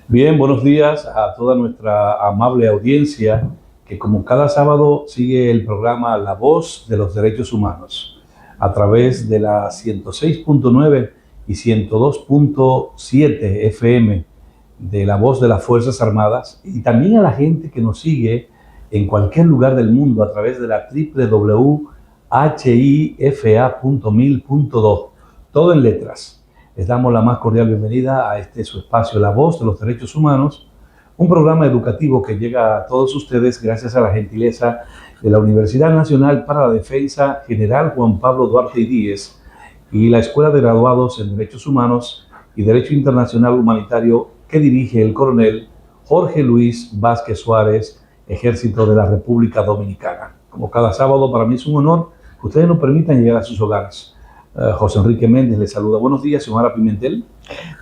Bien, buenos días a toda nuestra amable audiencia que como cada sábado sigue el programa La Voz de los Derechos Humanos a través de la 106.9 y 102.7 FM de La Voz de las Fuerzas Armadas, y también a la gente que nos sigue en cualquier lugar del mundo a través de la www.hifa.mil.do, todo en letras. Les damos la más cordial bienvenida a este su espacio, La Voz de los Derechos Humanos, un programa educativo que llega a todos ustedes gracias a la gentileza de la Universidad Nacional para la Defensa General Juan Pablo Duarte y Díez y la Escuela de Graduados en Derechos Humanos y Derecho Internacional Humanitario que dirige el coronel Jorge Luis Vázquez Suárez, Ejército de la República Dominicana. Como cada sábado, para mí es un honor que ustedes nos permitan llegar a sus hogares. José Enrique Méndez les saluda. Buenos días, Xiomara Pimentel.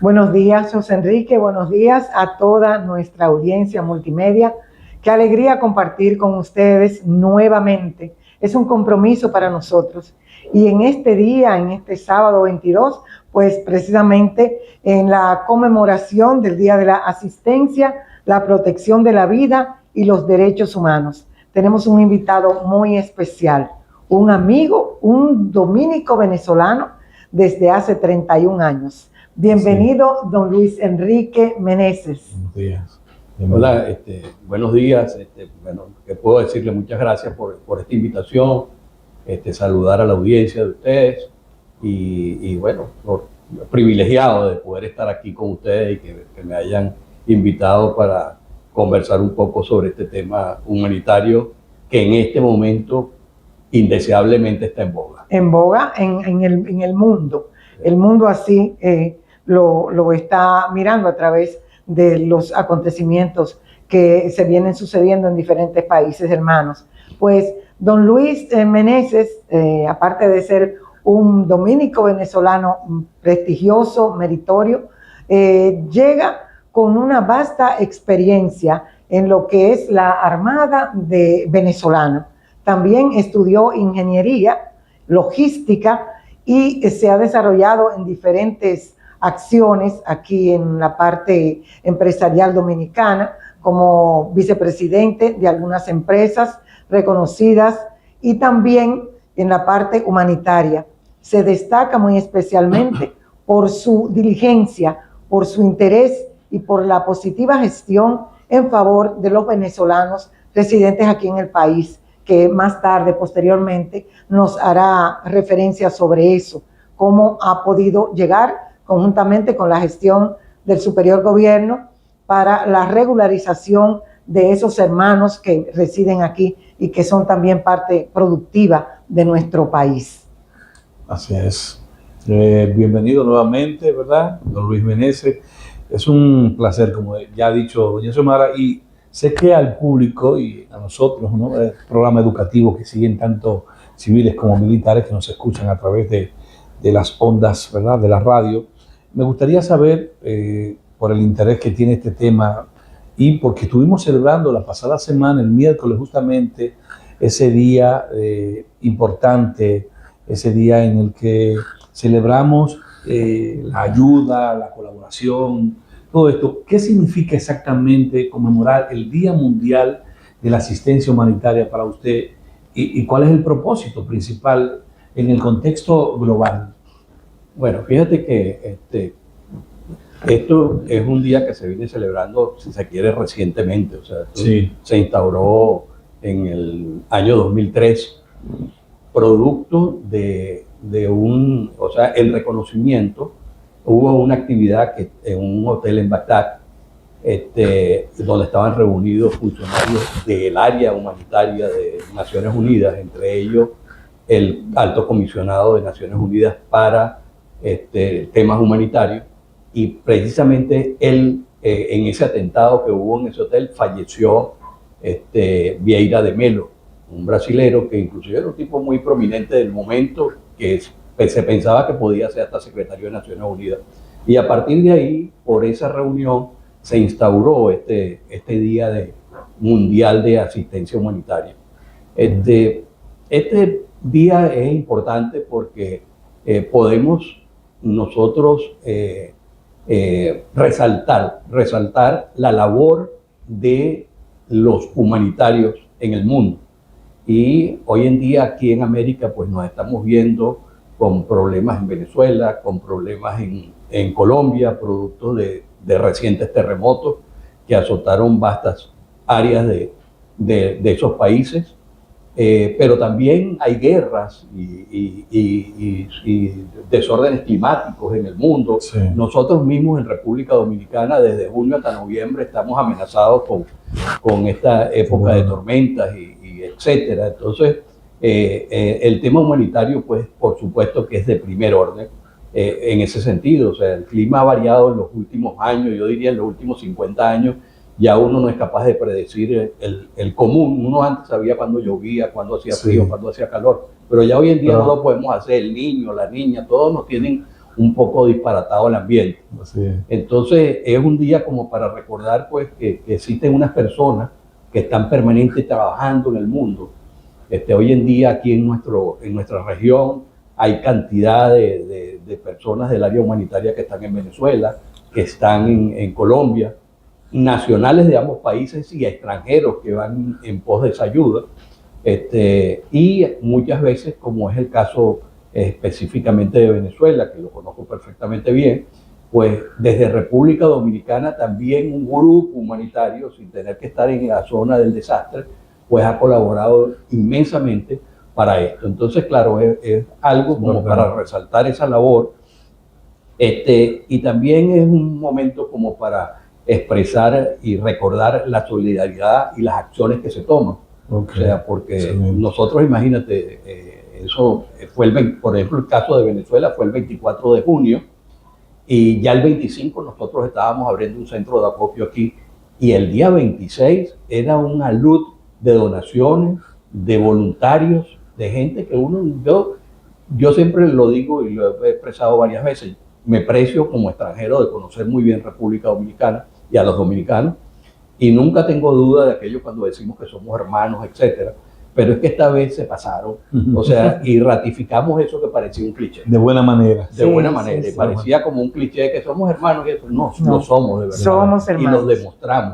Buenos días, José Enrique. Buenos días a toda nuestra audiencia multimedia. Qué alegría compartir con ustedes nuevamente. Es un compromiso para nosotros. Y en este día, en este sábado 22, pues precisamente en la conmemoración del Día de la Asistencia, la Protección de la Vida y los Derechos Humanos, tenemos un invitado muy especial. Un amigo, un dominico venezolano desde hace 31 años. Bienvenido, sí, don Luis Enrique Meneses. Buenos días. Hola, buenos días. Bueno, que puedo decirle muchas gracias por esta invitación, saludar a la audiencia de ustedes y bueno, privilegiado de poder estar aquí con ustedes y que me hayan invitado para conversar un poco sobre este tema humanitario que en este momento indeseablemente está en boga. En boga en el mundo. El mundo así lo está mirando a través de los acontecimientos que se vienen sucediendo en diferentes países hermanos. Pues don Luis Meneses, aparte de ser un dominico venezolano prestigioso, meritorio, llega con una vasta experiencia en lo que es la Armada venezolana. También estudió ingeniería, logística y se ha desarrollado en diferentes acciones aquí en la parte empresarial dominicana como vicepresidente de algunas empresas reconocidas y también en la parte humanitaria. Se destaca muy especialmente por su diligencia, por su interés y por la positiva gestión en favor de los venezolanos residentes aquí en el país, que más tarde, posteriormente, nos hará referencia sobre eso, cómo ha podido llegar conjuntamente con la gestión del superior gobierno para la regularización de esos hermanos que residen aquí y que son también parte productiva de nuestro país. Así es. Bienvenido nuevamente, ¿verdad? Don Luis Meneses. Es un placer, como ya ha dicho doña Xiomara, y sé que al público y a nosotros, ¿no? El programa educativo que siguen tanto civiles como militares que nos escuchan a través de las ondas, ¿verdad?, de la radio. Me gustaría saber, por el interés que tiene este tema y porque estuvimos celebrando la pasada semana, el miércoles justamente, ese día importante, ese día en el que celebramos la ayuda, la colaboración, todo esto. ¿Qué significa exactamente conmemorar el Día Mundial de la Asistencia Humanitaria para usted y cuál es el propósito principal en el contexto global? Bueno, fíjate que esto es un día que se viene celebrando, si se quiere, recientemente. O sea, sí, se instauró en el año 2003, producto de el reconocimiento. Hubo una actividad en un hotel en Bagdad, donde estaban reunidos funcionarios del área humanitaria de Naciones Unidas, entre ellos el alto comisionado de Naciones Unidas para temas humanitarios, y precisamente él, en ese atentado que hubo en ese hotel, falleció Vieira de Melo, un brasilero que inclusive era un tipo muy prominente del momento, que se pensaba que podía ser hasta secretario de Naciones Unidas. Y a partir de ahí, por esa reunión, se instauró este Día Mundial de Asistencia Humanitaria. Este día es importante porque podemos nosotros resaltar la labor de los humanitarios en el mundo. Y hoy en día aquí en América pues nos estamos viendo con problemas en Venezuela, con problemas en Colombia, producto de recientes terremotos que azotaron vastas áreas de esos países. Pero también hay guerras y desórdenes climáticos en el mundo. Sí. Nosotros mismos en República Dominicana desde junio hasta noviembre estamos amenazados con esta época de tormentas y etcétera. Entonces el tema humanitario pues por supuesto que es de primer orden en ese sentido. O sea, el clima ha variado en los últimos años, yo diría en los últimos 50 años. Ya uno no es capaz de predecir el común. Uno antes sabía cuándo llovía, cuándo hacía frío, cuándo hacía calor, pero ya hoy en día no lo podemos hacer. El niño, la niña, todos nos tienen un poco disparatado el ambiente. Entonces es un día como para recordar pues que existen unas personas que están permanentemente trabajando en el mundo. Hoy en día aquí en nuestra región hay cantidad de personas del área humanitaria que están en Venezuela, que están en Colombia, nacionales de ambos países y extranjeros que van en pos de esa ayuda. Y muchas veces, como es el caso específicamente de Venezuela, que lo conozco perfectamente bien, pues desde República Dominicana también un grupo humanitario, sin tener que estar en la zona del desastre, pues ha colaborado inmensamente para esto. Entonces, claro, es algo como para resaltar esa labor. Y también es un momento como para expresar y recordar la solidaridad y las acciones que se toman. O sea, porque nosotros, imagínate, eso fue por ejemplo, el caso de Venezuela fue el 24 de junio y ya el 25 nosotros estábamos abriendo un centro de acopio aquí y el día 26 era una luz de donaciones, de voluntarios, de gente que yo siempre lo digo y lo he expresado varias veces, me precio como extranjero de conocer muy bien República Dominicana y a los dominicanos, y nunca tengo duda de aquello cuando decimos que somos hermanos, etcétera, pero es que esta vez se pasaron, o sea, y ratificamos eso que parecía un cliché. De buena manera. De buena manera, y parecía como un cliché que somos hermanos, y eso no somos de verdad. Somos hermanos. Y lo demostramos.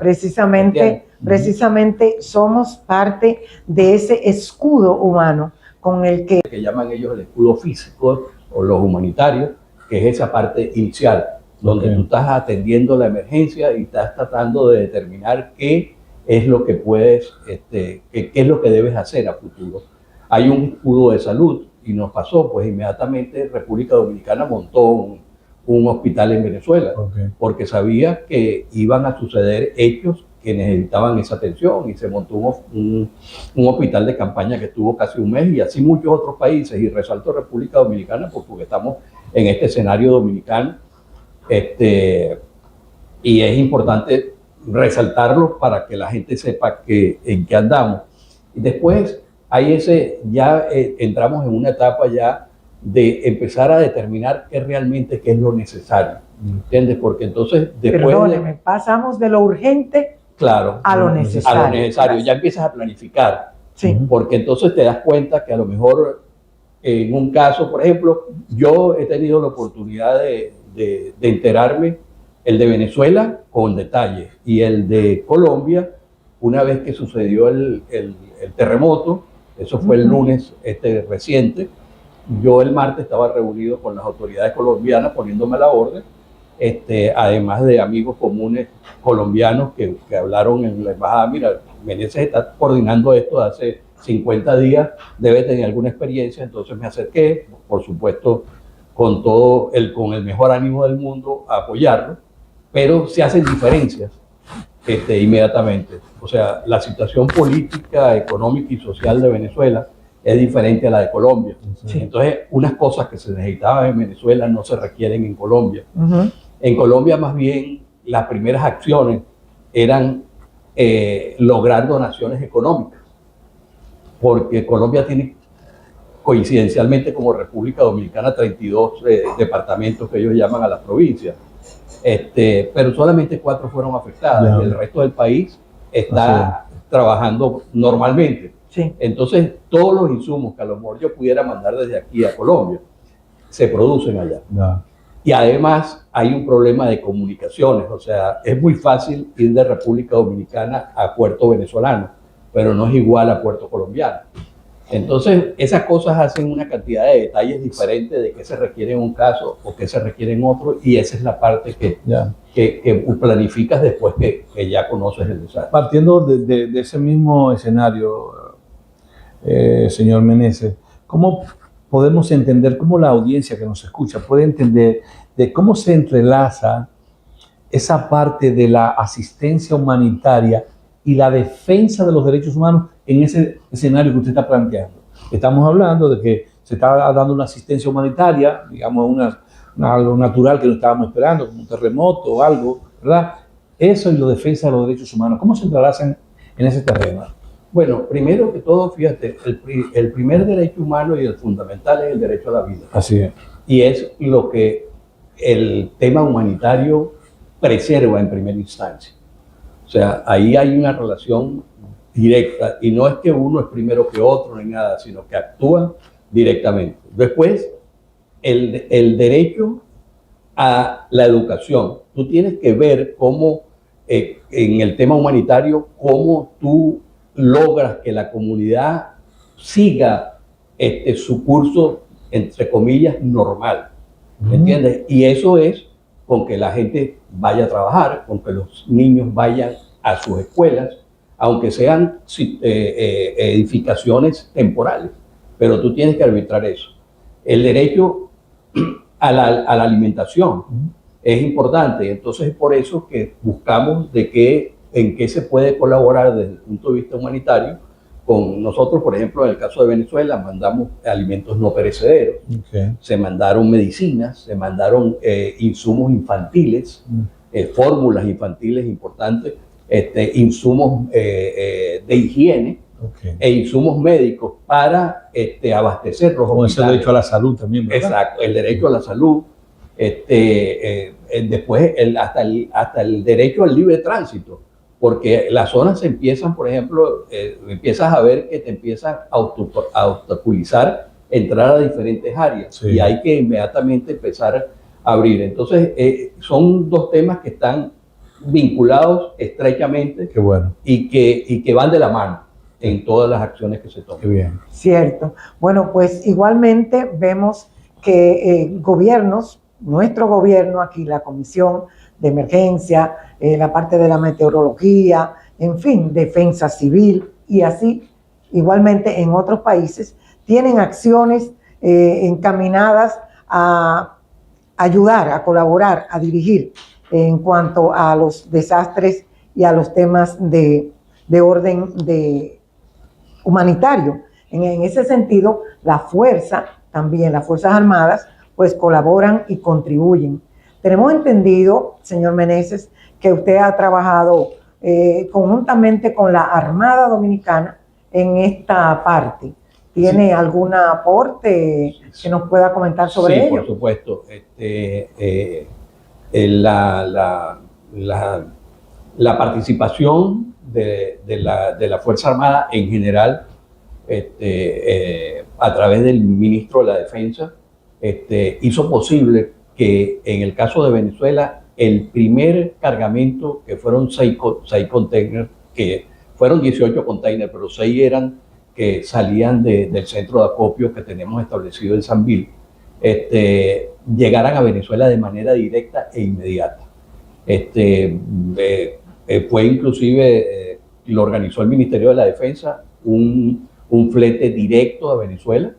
Precisamente somos parte de ese escudo humano con el que llaman ellos el escudo físico, o los humanitarios, que es esa parte inicial, donde tú estás atendiendo la emergencia y estás tratando de determinar qué es lo que puedes, qué es lo que debes hacer a futuro. Hay un escudo de salud y nos pasó, pues inmediatamente República Dominicana montó un hospital en Venezuela, porque sabía que iban a suceder hechos que necesitaban esa atención y se montó un hospital de campaña que estuvo casi un mes y así muchos otros países, y resalto República Dominicana porque estamos en este escenario dominicano. Y es importante resaltarlo para que la gente sepa en qué andamos. Y después ya entramos en una etapa ya de empezar a determinar qué es lo necesario, ¿entiendes? Porque entonces después pasamos de lo urgente a lo necesario. A lo necesario, ya empiezas a planificar, porque entonces te das cuenta que a lo mejor en un caso, por ejemplo, yo he tenido la oportunidad de enterarme el de Venezuela con detalle y el de Colombia una vez que sucedió el terremoto. Eso fue el lunes reciente. Yo el martes estaba reunido con las autoridades colombianas poniéndome a la orden, además de amigos comunes colombianos que hablaron en la embajada. Mira, Meneses está coordinando esto hace 50 días, debe tener alguna experiencia. Entonces me acerqué, por supuesto, con el mejor ánimo del mundo a apoyarlo, pero se hacen diferencias inmediatamente. O sea, la situación política, económica y social de Venezuela es diferente a la de Colombia. Entonces, unas cosas que se necesitaban en Venezuela no se requieren en Colombia. En Colombia, más bien, las primeras acciones eran lograr donaciones económicas, porque Colombia tiene, coincidencialmente como República Dominicana, 32 departamentos que ellos llaman a las provincias, pero solamente 4 fueron afectadas y el resto del país está trabajando normalmente. Entonces, todos los insumos que a lo mejor yo pudiera mandar desde aquí a Colombia se producen allá. Y además hay un problema de comunicaciones, o sea, es muy fácil ir de República Dominicana a puerto venezolano, pero no es igual a puerto colombiano. Entonces, esas cosas hacen una cantidad de detalles diferentes de qué se requiere en un caso o qué se requiere en otro, y esa es la parte que planificas después que ya conoces el desastre. Partiendo de ese mismo escenario, señor Meneses, ¿cómo podemos entender, cómo la audiencia que nos escucha puede entender de cómo se entrelaza esa parte de la asistencia humanitaria y la defensa de los derechos humanos en ese escenario que usted está planteando? Estamos hablando de que se está dando una asistencia humanitaria, digamos, algo natural que no estábamos esperando, como un terremoto o algo, ¿verdad? Eso y la defensa de los derechos humanos, ¿cómo se entrelazan en ese terreno? Bueno, primero que todo, fíjate, el primer derecho humano y el fundamental es el derecho a la vida. Así es. Y es lo que el tema humanitario preserva en primera instancia. O sea, ahí hay una relación directa, y no es que uno es primero que otro ni nada, sino que actúan directamente. Después, el derecho a la educación. Tú tienes que ver cómo, en el tema humanitario, cómo tú logras que la comunidad siga su curso, entre comillas, normal. ¿Me entiendes? Y eso es con que la gente vaya a trabajar, con que los niños vayan a sus escuelas, aunque sean edificaciones temporales, pero tú tienes que arbitrar eso. El derecho a la alimentación es importante, entonces es por eso que buscamos en qué se puede colaborar desde el punto de vista humanitario. Con nosotros, por ejemplo, en el caso de Venezuela, mandamos alimentos no perecederos, se mandaron medicinas, se mandaron insumos infantiles, fórmulas infantiles importantes, insumos de higiene, e insumos médicos para abastecer los hospitales. Ese derecho a la salud también, ¿verdad? Exacto, el derecho a la salud. Después hasta el derecho al libre tránsito, porque las zonas se empiezan, por ejemplo, empiezas a ver que te empiezan a obstaculizar entrar a diferentes áreas, sí, y hay que inmediatamente empezar a abrir. Entonces, son dos temas que están vinculados estrechamente. Qué bueno. y que van de la mano en todas las acciones que se toman. Qué bien. Cierto. Bueno, pues igualmente vemos que gobiernos, nuestro gobierno aquí, la Comisión de Emergencia, la parte de la meteorología, en fin, defensa civil, y así igualmente en otros países, tienen acciones encaminadas a ayudar, a colaborar, a dirigir en cuanto a los desastres y a los temas de orden humanitario. En ese sentido, la fuerza, también las Fuerzas Armadas, pues colaboran y contribuyen. Tenemos entendido, señor Meneses, que usted ha trabajado conjuntamente con la Armada Dominicana en esta parte. ¿Tiene sí. algún aporte que nos pueda comentar sobre ello? Sí, por supuesto. La participación de la Fuerza Armada en general, a través del ministro de la Defensa, hizo posible que en el caso de Venezuela, el primer cargamento, que fueron 6 containers, que fueron 18 containers, pero 6 eran que salían del centro de acopio que tenemos establecido en Sanvil, llegaran a Venezuela de manera directa e inmediata. Fue inclusive, lo organizó el Ministerio de la Defensa, un flete directo a Venezuela,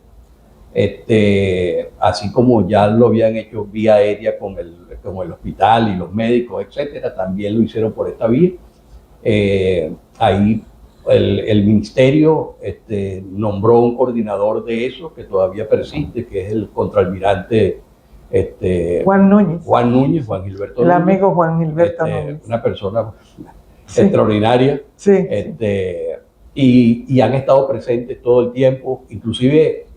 así como ya lo habían hecho vía aérea con el hospital y los médicos, etcétera, también lo hicieron por esta vía. Ahí el ministerio nombró un coordinador de eso que todavía persiste, que es el contraalmirante Juan Núñez. Juan Gilberto el Núñez. Amigo Juan Gilberto Núñez. Una persona sí. extraordinaria. Sí. Y han estado presentes todo el tiempo, inclusive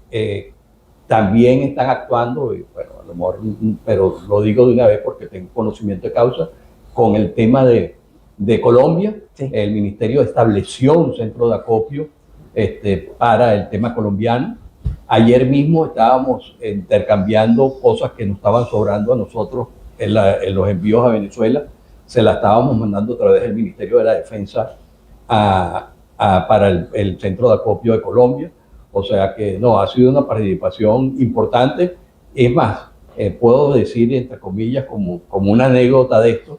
también están actuando, y bueno, a lo mejor, pero lo digo de una vez porque tengo conocimiento de causa, con el tema de Colombia. Sí. El ministerio estableció un centro de acopio para el tema colombiano. Ayer mismo estábamos intercambiando cosas que nos estaban sobrando a nosotros en los envíos a Venezuela. Se las estábamos mandando a través del Ministerio de la Defensa para el Centro de Acopio de Colombia. O sea que no, ha sido una participación importante. Es más, puedo decir, entre comillas, como una anécdota de esto,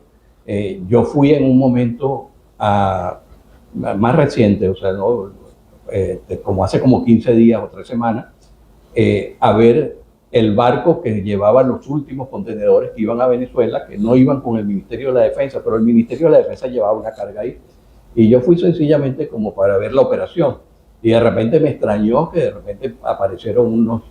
yo fui en un momento más reciente, o sea, ¿no? Como hace como 15 días o 3 semanas, a ver el barco que llevaba los últimos contenedores que iban a Venezuela, que no iban con el Ministerio de la Defensa, pero el Ministerio de la Defensa llevaba una carga ahí. Y yo fui sencillamente como para ver la operación. Y de repente me extrañó que de repente aparecieron unos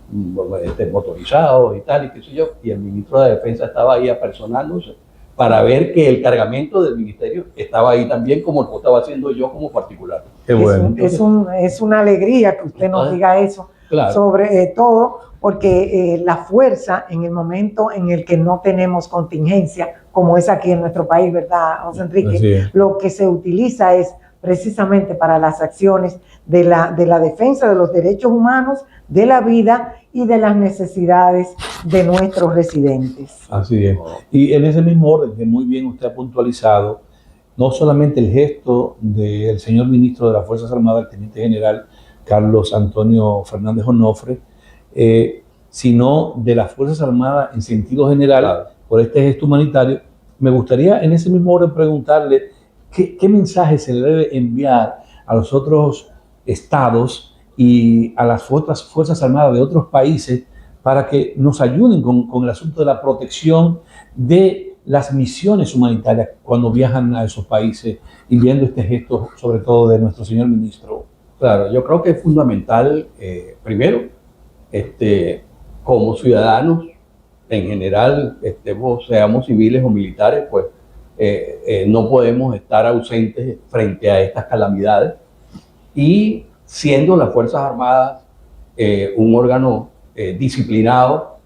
motorizados y tal, y qué sé yo, y el ministro de Defensa estaba ahí apersonándose para ver que el cargamento del ministerio estaba ahí también, como lo estaba haciendo yo como particular. Qué bueno. Es una alegría que usted nos diga eso, claro. Sobre todo porque la fuerza en el momento en el que no tenemos contingencia, como es aquí en nuestro país, ¿verdad, José Enrique? Lo que se utiliza es precisamente para las acciones de la defensa de los derechos humanos, de la vida y de las necesidades de nuestros residentes. Así es. Y en ese mismo orden que muy bien usted ha puntualizado, no solamente el gesto del señor ministro de las Fuerzas Armadas, el teniente general Carlos Antonio Fernández Onofre, sino de las Fuerzas Armadas en sentido general, claro, por este gesto humanitario. Me gustaría en ese mismo orden preguntarle qué mensaje se le debe enviar a los otros estados y a las otras Fuerzas Armadas de otros países para que nos ayuden con el asunto de la protección de las misiones humanitarias cuando viajan a esos países y viendo este gesto, sobre todo de nuestro señor ministro. Claro, yo creo que es fundamental, primero, como ciudadanos en general, seamos civiles o militares, pues no podemos estar ausentes frente a estas calamidades, y siendo las Fuerzas Armadas un órgano disciplinado,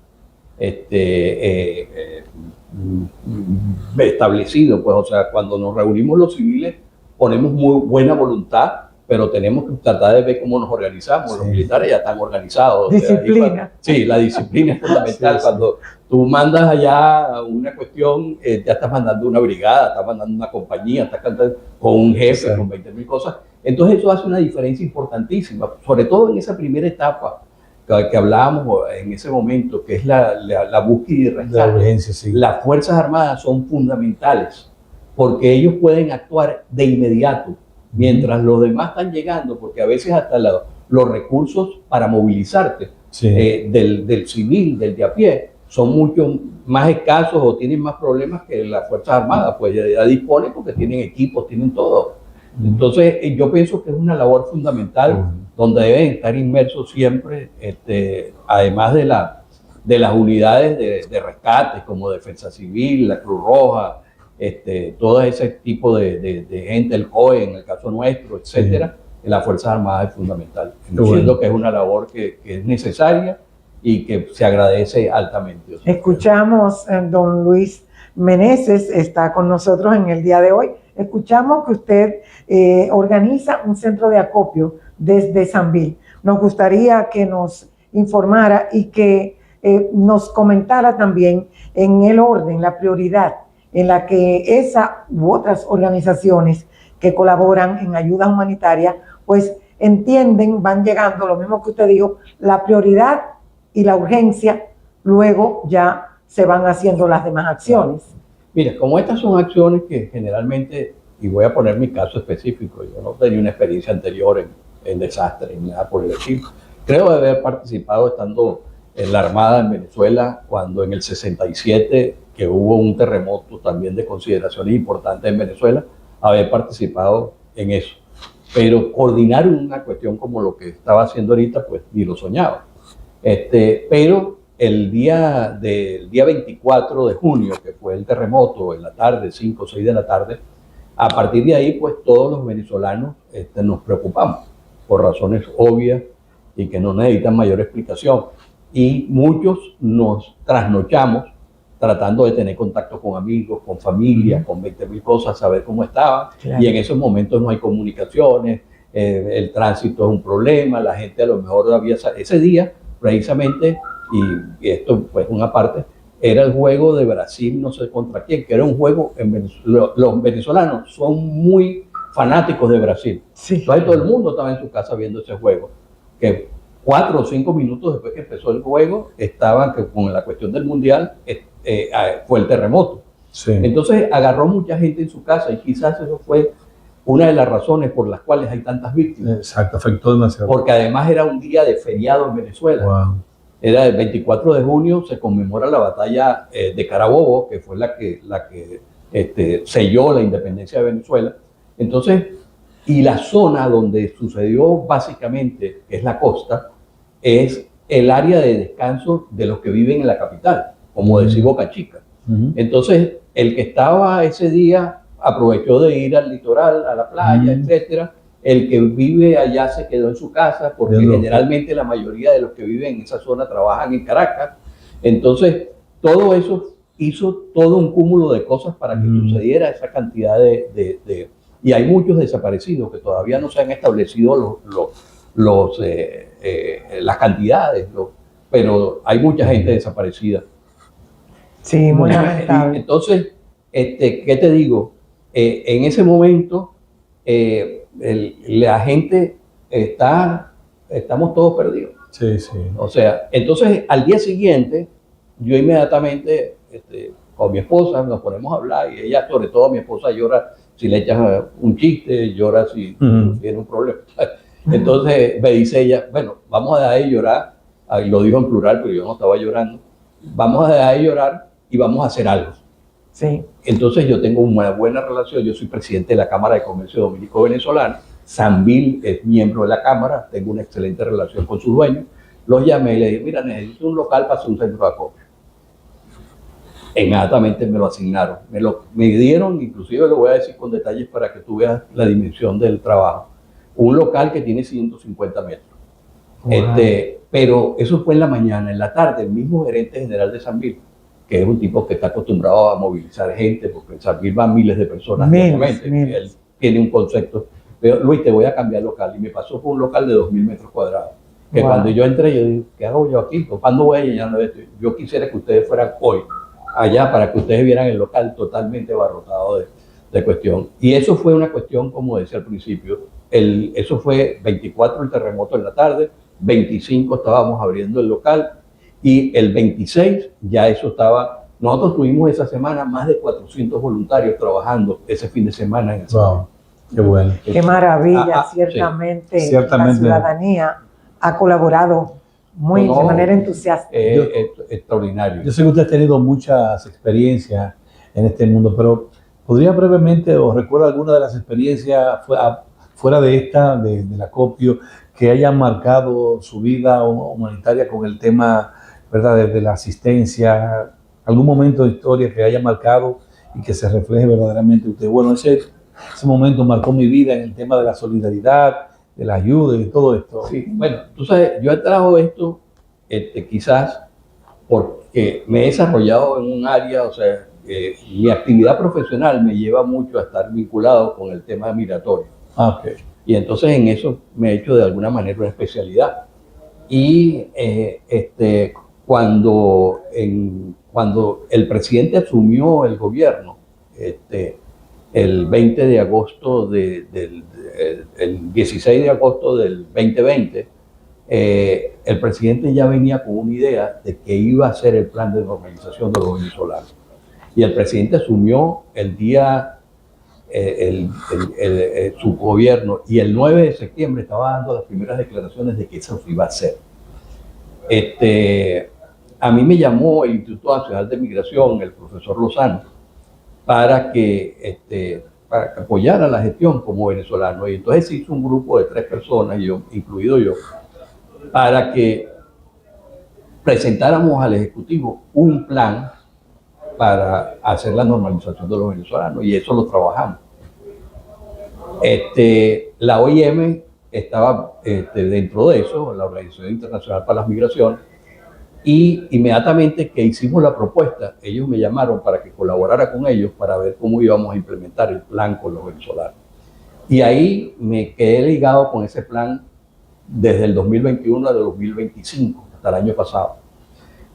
establecido, pues, o sea, cuando nos reunimos los civiles ponemos muy buena voluntad, pero tenemos que tratar de ver cómo nos organizamos. Sí. Los militares ya están organizados. Disciplina. Sí, la disciplina es fundamental. Sí, sí. Cuando tú mandas allá una cuestión, ya estás mandando una brigada, estás mandando una compañía, estás cantando con un jefe, sí, con 20.000 cosas. Entonces eso hace una diferencia importantísima, sobre todo en esa primera etapa que hablábamos en ese momento, que es la búsqueda y rescate. La urgencia, sí. Las Fuerzas Armadas son fundamentales porque ellos pueden actuar de inmediato mientras los demás están llegando, porque a veces hasta los recursos para movilizarte, sí, del civil, del de a pie, son mucho más escasos o tienen más problemas que las Fuerzas Armadas, pues ya disponen porque tienen equipos, tienen todo. Entonces yo pienso que es una labor fundamental donde deben estar inmersos siempre, además de las unidades de rescate como Defensa Civil, la Cruz Roja, todo ese tipo de gente, el COE en el caso nuestro, etcétera. Sí. Las Fuerzas Armadas es fundamental. Siento que es una labor que es necesaria y que se agradece altamente. O sea, escuchamos, don Luis Meneses está con nosotros en el día de hoy. Escuchamos que usted organiza un centro de acopio desde Sanvil. Nos gustaría que nos informara y que nos comentara también en el orden, la prioridad en la que esa u otras organizaciones que colaboran en ayudas humanitarias, pues entienden, van llegando, lo mismo que usted dijo, la prioridad y la urgencia, luego ya se van haciendo las demás acciones. Mira, como estas son acciones que generalmente, y voy a poner mi caso específico, yo no tenía una experiencia anterior en desastres ni nada por el estilo. Creo haber participado estando en la Armada en Venezuela cuando en el 67, que hubo un terremoto también de consideraciones importantes en Venezuela, haber participado en eso. Pero coordinar una cuestión como lo que estaba haciendo ahorita, pues ni lo soñaba. Pero el día 24 de junio, que fue el terremoto, en la tarde, 5 o 6 de la tarde, a partir de ahí, pues todos los venezolanos nos preocupamos por razones obvias y que no necesitan mayor explicación. Y muchos nos trasnochamos tratando de tener contacto con amigos, con familia, con 20.000 cosas, saber cómo estaban. Claro. Y en esos momentos no hay comunicaciones, el tránsito es un problema, la gente a lo mejor había... Ese día precisamente, y esto pues una parte, era el juego de Brasil, no sé contra quién, que era un juego, los venezolanos son muy fanáticos de Brasil. Sí. Entonces todo el mundo estaba en su casa viendo ese juego, que 4 o 5 minutos después que empezó el juego, estaban que con la cuestión del mundial, fue el terremoto. Sí. Entonces agarró mucha gente en su casa y quizás eso fue una de las razones por las cuales hay tantas víctimas. Exacto, afectó demasiado. Porque además era un día de feriado en Venezuela. Wow. Era el 24 de junio, se conmemora la batalla de Carabobo, que fue la que selló la independencia de Venezuela. Entonces, y la zona donde sucedió básicamente, que es la costa, es el área de descanso de los que viven en la capital, como decir Boca Chica. Entonces, el que estaba ese día aprovechó de ir al litoral, a la playa, etcétera. El que vive allá se quedó en su casa, porque generalmente la mayoría de los que viven en esa zona trabajan en Caracas. Entonces, todo eso hizo todo un cúmulo de cosas para que sucediera esa cantidad y hay muchos desaparecidos que todavía no se han establecido las cantidades, pero hay mucha gente desaparecida. Sí, muy lamentable. Entonces, ¿qué te digo? En ese momento, la gente estamos todos perdidos. Sí, sí. O sea, entonces al día siguiente, yo inmediatamente con mi esposa nos ponemos a hablar y ella, sobre todo mi esposa, llora si le echas un chiste, llora si tiene un problema. Entonces me dice ella, bueno, vamos a dejar de llorar, lo dijo en plural, pero yo no estaba llorando, vamos a dejar de llorar y vamos a hacer algo. Sí. Entonces yo tengo una buena relación, yo soy presidente de la Cámara de Comercio Dominico-Venezolano, Sanvil es miembro de la Cámara, tengo una excelente relación con sus dueños, los llamé y le dije, mira, necesito un local para hacer un centro de acopio. Inmediatamente me lo asignaron, me dieron, inclusive lo voy a decir con detalles para que tú veas la dimensión del trabajo, un local que tiene 150 metros. Wow. Pero eso fue en la mañana. En la tarde, el mismo gerente general de Sanvil, que es un tipo que está acostumbrado a movilizar gente, porque en Sanvil van miles de personas diariamente, él tiene un concepto, pero Luis, te voy a cambiar local, y me pasó por un local de 2.000 metros cuadrados, que cuando yo entré, yo dije, ¿qué hago yo aquí? ¿Cuándo voy a llenar esto? Yo quisiera que ustedes fueran hoy allá para que ustedes vieran el local totalmente abarrotado de cuestión. Y eso fue una cuestión, como decía al principio, eso fue 24 el terremoto en la tarde, 25 estábamos abriendo el local, y el 26 ya eso estaba. Nosotros tuvimos esa semana más de 400 voluntarios trabajando ese fin de semana en el wow, qué bueno. Qué maravilla, ciertamente, sí. La ciudadanía ha colaborado de manera entusiasta. Extraordinario. Yo sé que usted ha tenido muchas experiencias en este mundo, pero ¿podría brevemente o recuerda alguna de las experiencias fuera de esta, del acopio, que hayan marcado su vida humanitaria con el tema, ¿verdad?, de la asistencia? ¿Algún momento de historia que haya marcado y que se refleje verdaderamente usted? Bueno, ese momento marcó mi vida en el tema de la solidaridad, de la ayuda y de todo esto. Sí, bueno, tú sabes, yo he traído esto quizás porque me he desarrollado en un área, o sea, mi actividad profesional me lleva mucho a estar vinculado con el tema migratorio. Okay. Y entonces en eso me he hecho de alguna manera una especialidad. Y cuando el presidente asumió el gobierno, el 20 de agosto el 16 de agosto del 2020, el presidente ya venía con una idea de que iba a ser el plan de normalización de los venezolanos. Y el presidente asumió el día, su gobierno, y el 9 de septiembre estaba dando las primeras declaraciones de que eso iba a hacer. A mí me llamó el Instituto Nacional de Migración, el profesor Lozano, para que apoyara la gestión como venezolano. Y entonces se hizo un grupo de 3 personas, incluido yo, para que presentáramos al Ejecutivo un plan para hacer la normalización de los venezolanos, y eso lo trabajamos. La OIM estaba dentro de eso, la Organización Internacional para las Migraciones, y inmediatamente que hicimos la propuesta, ellos me llamaron para que colaborara con ellos para ver cómo íbamos a implementar el plan con los venezolanos. Y ahí me quedé ligado con ese plan desde el 2021 al 2025. hasta el año pasado.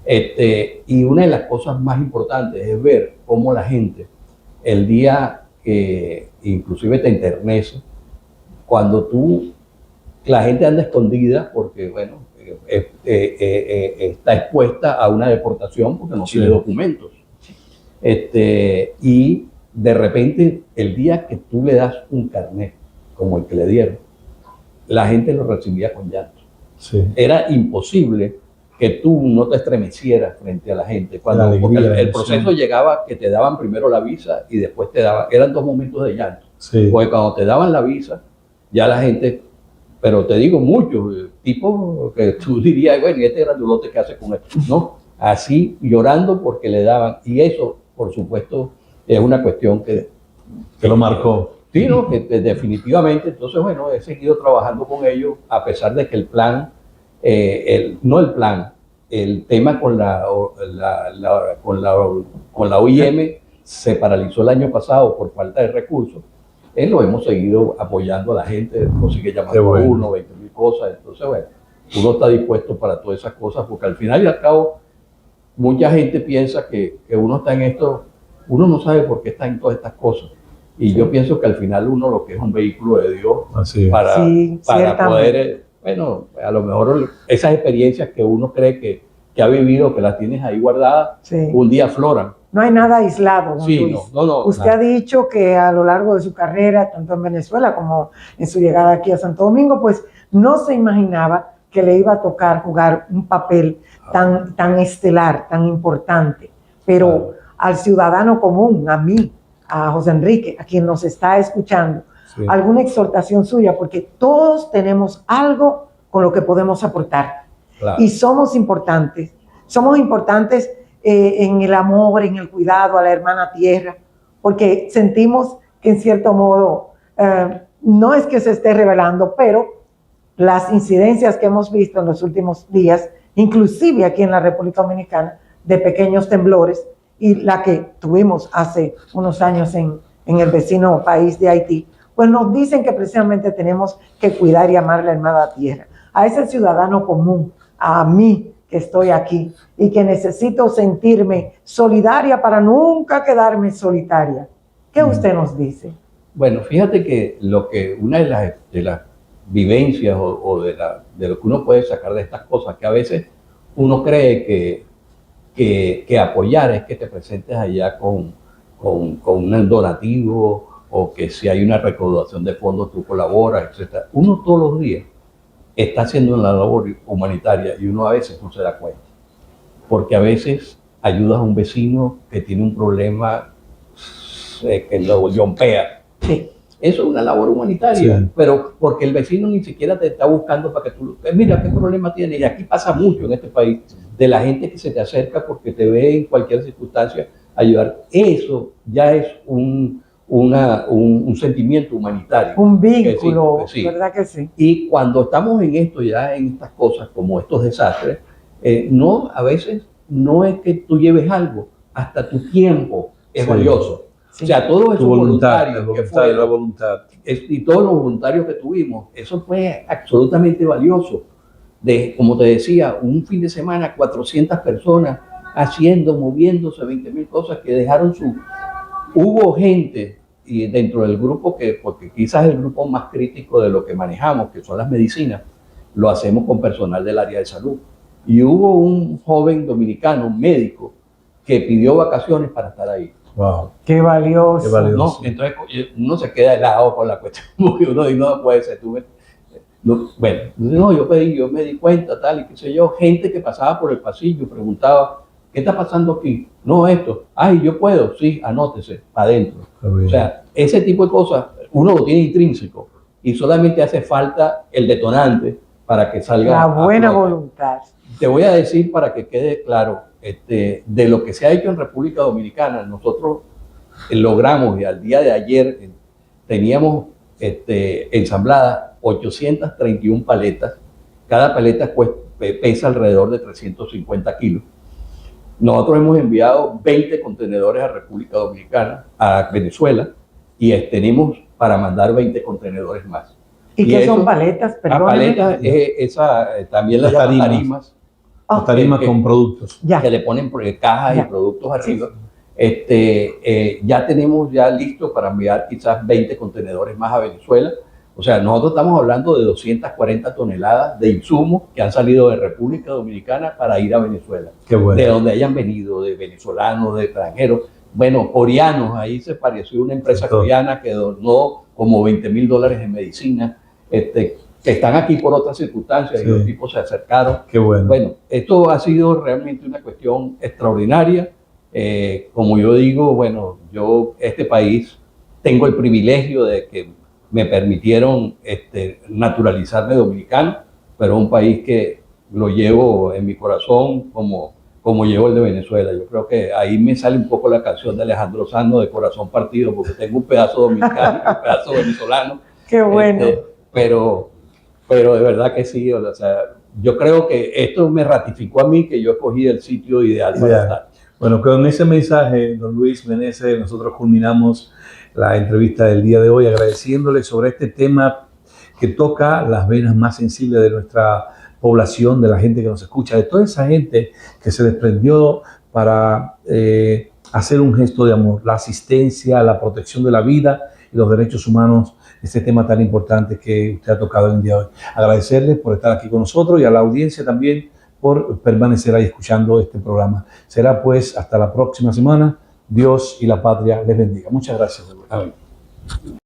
Y una de las cosas más importantes es ver cómo la gente, el día que inclusive te enternece, cuando la gente anda escondida porque, bueno, está expuesta a una deportación porque no tiene documentos. Y de repente, el día que tú le das un carnet, como el que le dieron, la gente lo recibía con llanto. Sí. Era imposible que tú no te estremecieras frente a la gente. Cuando el proceso llegaba, que te daban primero la visa y después te daban, eran 2 momentos de llanto. Sí. Porque cuando te daban la visa, ya la gente, pero te digo muchos, tipos que tú dirías, bueno, ¿y este grandulote qué hace con esto? No, así llorando porque le daban, y eso, por supuesto, es una cuestión que lo marcó. Sí, no, que definitivamente. Entonces, bueno, he seguido trabajando con ellos, a pesar de que el plan, el tema con la OIM se paralizó el año pasado por falta de recursos. Lo hemos seguido apoyando a la gente, consigue llamando a uno, 20.000 cosas. Entonces, bueno, uno está dispuesto para todas esas cosas, porque al final y al cabo, mucha gente piensa que uno está en esto, uno no sabe por qué está en todas estas cosas. Y yo pienso que al final uno lo que es un vehículo de Dios para poder, bueno, a lo mejor esas experiencias que uno cree que ha vivido, que las tienes ahí guardadas, un día afloran. No hay nada aislado, don Luis. Usted nada. Ha dicho que a lo largo de su carrera, tanto en Venezuela como en su llegada aquí a Santo Domingo, pues no se imaginaba que le iba a tocar jugar un papel tan estelar, tan importante. Pero al ciudadano común, a mí, a José Enrique, a quien nos está escuchando, alguna exhortación suya, porque todos tenemos algo con lo que podemos aportar. Claro. Y somos importantes en el amor, en el cuidado a la hermana tierra, porque sentimos que en cierto modo, no es que se esté revelando, pero las incidencias que hemos visto en los últimos días, inclusive aquí en la República Dominicana, de pequeños temblores, y la que tuvimos hace unos años en el vecino país de Haití, pues nos dicen que precisamente tenemos que cuidar y amar la hermana tierra. A ese ciudadano común, a mí que estoy aquí y que necesito sentirme solidaria para nunca quedarme solitaria. ¿Qué usted nos dice? Bueno, fíjate que una de las vivencias o de lo que uno puede sacar de estas cosas, que a veces uno cree que apoyar es que te presentes allá con un donativo, o que si hay una recaudación de fondos tú colaboras, etc. Uno todos los días está haciendo una labor humanitaria y uno a veces no se da cuenta. Porque a veces ayudas a un vecino que tiene un problema que lo yompea. Sí. Eso es una labor humanitaria, sí. Pero porque el vecino ni siquiera te está buscando para que tú... Mira, ¿qué problema tiene? Y aquí pasa mucho en este país, de la gente que se te acerca porque te ve en cualquier circunstancia ayudar. Eso ya es un sentimiento humanitario. Un vínculo, sí, ¿verdad que sí? Y cuando estamos en esto, ya en estas cosas, como estos desastres, a veces no es que tú lleves algo, hasta tu tiempo es valioso. Sí. O sea, todo eso voluntarios, la voluntad. Y todos los voluntarios que tuvimos, eso fue absolutamente valioso. Como te decía, un fin de semana, 400 personas moviéndose, 20.000 cosas que dejaron Hubo gente y dentro del grupo porque quizás el grupo más crítico de lo que manejamos, que son las medicinas, lo hacemos con personal del área de salud. Y hubo un joven dominicano, un médico, que pidió vacaciones para estar ahí. Wow. Qué valioso. Qué valioso. ¿No? Entonces uno se queda helado con la cuestión, porque uno dice, no puede ser. Yo me di cuenta, tal, y qué sé yo, gente que pasaba por el pasillo preguntaba, ¿qué está pasando aquí? No, esto. Ay, yo puedo. Sí, anótese, para adentro. O sea, ese tipo de cosas, uno lo tiene intrínseco y solamente hace falta el detonante para que salga. La buena voluntad. Te voy a decir para que quede claro, de lo que se ha hecho en República Dominicana, nosotros logramos, y al día de ayer teníamos ensambladas 831 paletas. Cada paleta pesa alrededor de 350 kilos. Nosotros hemos enviado 20 contenedores a República Dominicana, a Venezuela, y tenemos para mandar 20 contenedores más. ¿Y qué son paletas? Paletas, también las tarimas. La tarima con productos. Ya. Que le ponen cajas y productos arriba. Ya tenemos ya listo para enviar quizás 20 contenedores más a Venezuela. O sea, nosotros estamos hablando de 240 toneladas de insumos que han salido de República Dominicana para ir a Venezuela. Qué bueno. De donde hayan venido, de venezolanos, de extranjeros. Bueno, coreanos, ahí se pareció una empresa coreana que donó como $20,000 en medicina, que están aquí por otras circunstancias y los tipos se acercaron. Qué bueno. Bueno, esto ha sido realmente una cuestión extraordinaria. Como yo digo, bueno, yo, este país, tengo el privilegio de que me permitieron naturalizarme dominicano, pero un país que lo llevo en mi corazón como llevo el de Venezuela. Yo creo que ahí me sale un poco la canción de Alejandro Sanz de Corazón Partido, porque tengo un pedazo dominicano y un pedazo venezolano. Qué bueno. Pero de verdad que sí, o sea, yo creo que esto me ratificó a mí que yo escogí el sitio ideal para estar. Bueno, con ese mensaje, don Luis Meneses, nosotros culminamos la entrevista del día de hoy agradeciéndole sobre este tema que toca las venas más sensibles de nuestra población, de la gente que nos escucha, de toda esa gente que se desprendió para hacer un gesto de amor, la asistencia, la protección de la vida y los derechos humanos, este tema tan importante que usted ha tocado en el día de hoy. Agradecerle por estar aquí con nosotros y a la audiencia también por permanecer ahí escuchando este programa. Será pues hasta la próxima semana. Dios y la patria les bendiga. Muchas gracias. Amén.